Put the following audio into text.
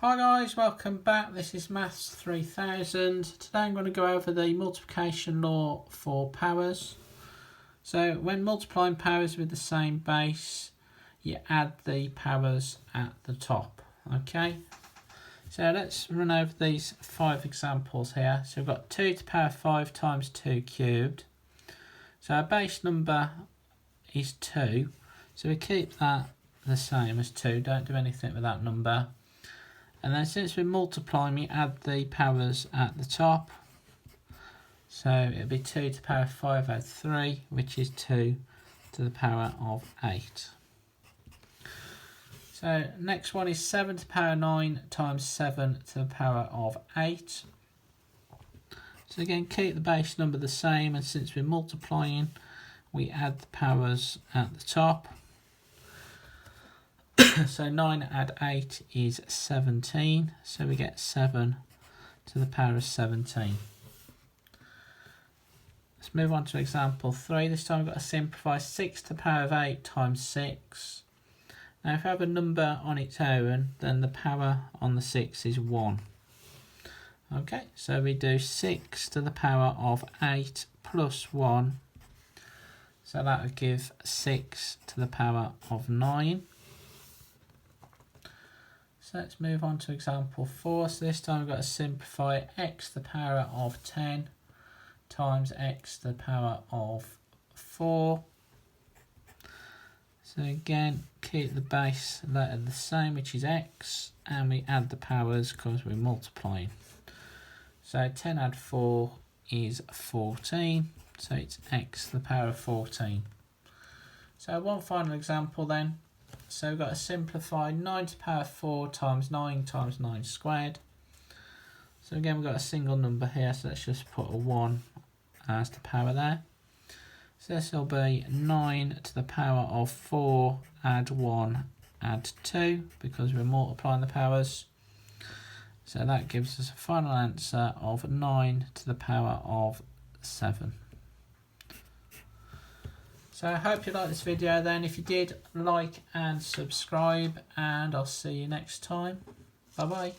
Hi guys, welcome back. This is Maths 3000. Today I'm going to go over the multiplication law for powers. So when multiplying powers with the same base, you add the powers at the top. Okay, so let's run over these 5 examples here. So we've got 2 to the power 5 times 2 cubed. So our base number is 2. So we keep that the same as 2. Don't do anything with that number. And then since we're multiplying, we add the powers at the top. So it'll be 2 to the power 5 over 3, which is 2 to the power of 8. So next one is 7 to the power 9 times 7 to the power of 8. So again, keep the base number the same, and since we're multiplying, we add the powers at the top. So 9 add 8 is 17, so we get 7 to the power of 17. Let's move on to example 3. This time we've got to simplify 6 to the power of 8 times 6. Now if I have a number on its own, then the power on the 6 is 1. Okay, so we do 6 to the power of 8 plus 1. So that would give 6 to the power of 9. So let's move on to example 4. So this time we've got to simplify x to the power of 10 times x to the power of 4. So again, keep the base letter the same, which is x, and we add the powers because we're multiplying. So 10 add 4 is 14, so it's x to the power of 14. So one final example then. So we've got to simplify 9 to the power 4 times 9 squared. So again, we've got a single number here, so let's just put a 1 as the power there. So this will be 9 to the power of 4 add 1 add 2, because we're multiplying the powers. So that gives us a final answer of 9 to the power of 7. So I hope you liked this video then. If you did, like and subscribe, and I'll see you next time. Bye bye.